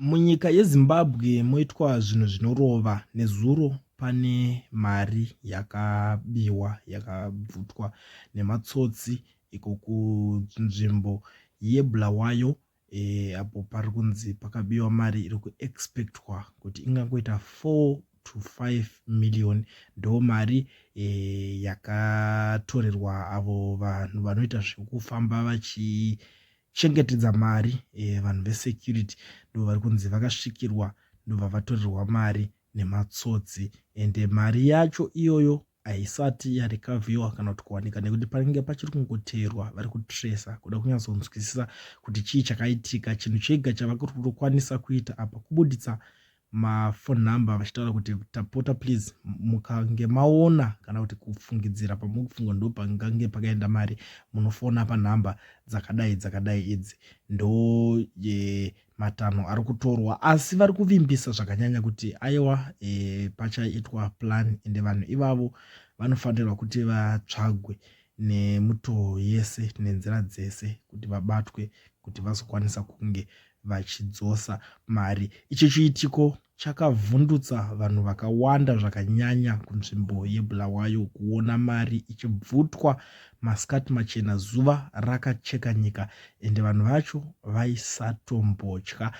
Munyika yeZimbabwe moitwa zvinhu zvinorova. Nezuro pane mari yakabiwa yakabvutwa nematsotsi iko kunzvimbo yeBulawayo, apo pari kunzi pakabiwa mari iri kuexpectwa kuti ingangoita 4 to 5 million. Ndo mari yakatorerwa avo vanhu vanoita zvekufamba vachichengetedza mari, vanhu vesecurity ndo vari kunzi vakasvikirwa ndobva vatorerwa mari nematsotsi. Ende mari yacho iyoyo haisati yarekavhiwa kana kuti kuwanika, nekuti panenge pachiri kungoteerwa vari kutresa kuda kunyatsonzwisisa kuti chii chakaitika. Chinhu chega chavari kutokwanisa kuita apa kubuditsa mafoni nhamba vachitaura kuti tapota please, mukange maona kana kuti kufungidzira pamuri kufunga ndo pangange pakaenda mari, munofona panhamba dzakadai idzi. Ndo matanho ari kutorwa, asi vari kuvimbisa zvakanyanya kuti aiwa, pachaitwa plan ende vanhu ivavo vanofanirwa kuti vatsvagwe nemutoo yese nenzira dzese kuti vabatwe kuti vazokwanisa kunge vachidzosa mari. Ichi chiitiko chakavhundutsa vanhu vakawanda zvakanyanya kunzvimbo yeBulawayo kuona mari ichibvutwa masikati machena zuva rakacheka nyika, ende vanhu vacho vaisatombotya.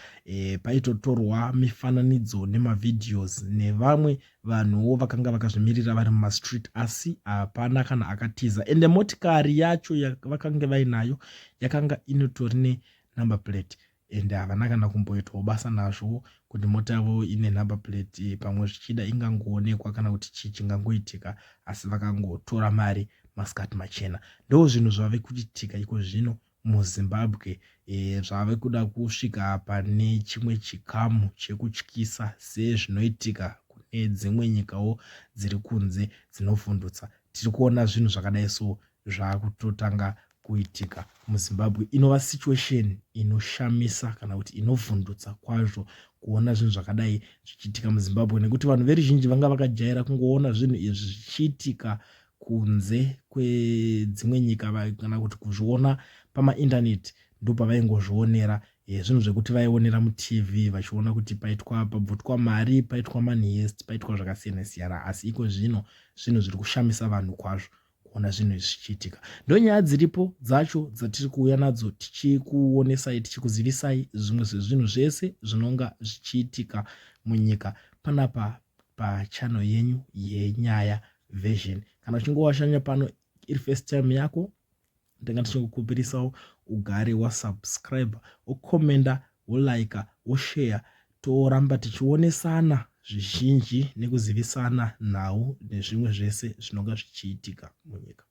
Paitotorwa mifananidzo nemavidheos nevamwe vanhuwo vakanga vakazvimirira vari mumastreet, asi hapana kana akatiza. Ende motikari yacho yavakanga vainayo yakanga inotori nenumber plate, ende havana kana kumboitwawo basa nazvo kuti mota yavo ine number plate pamwe zvichida ingangoonekwa kana kuti chii chingangoitika, asi vakangotora mari masikati machena. Ndo zvinhu zvave kuchitika iko zvino muZimbabwe. Zvave kuda kusvika pane chimwe chikamu chekutyisa sezvinoitika kune dzimwe nyikawo dziri kunze dzinovhundutsa. Tiri kuona zvinhu zvakadai so zvakutotanga kuitika muZimbabwe. Inova situation inoshamisa kana kuti inovhundutsa kwazvo kuona zvinhu zvakadai zvichiitika muZimbabwe, nekuti vanhu veruzhinji vanga vakajaira kungoona zvinhu izvi zvichiitika kunze kwedzimwe nyika kana kuti kuzviona pamaindaneti ndo pavaingozvionera. Zvinhu zvekuti vaionera muTV vachiona kuti pabvutwa mari, paitwa money heist, paitwa zvakasiyana siyana, asi iko zvino zvinhu zviri kushamisa vanhu kwazvo kuona zvinhu izvi zvichiitika. Ndo nyaya dziripo dzacho dzatiri kuuya nadzo tichikuonesai, tichikuzivisai zvimwe zvezvinhu zvese zvinonga zvichiitika munyika panapa pachannel yenyu yeNyaya Vision. Kana uchinge washanya pano iri first time yako, ndanga tichingokupirisawo ugare wasubscribe, wokomenda, wolike, woshare, toramba tichionesana zvizhinji nekuzivisana nhau nezvimwe zvese zvinonga zvichiitika munyika.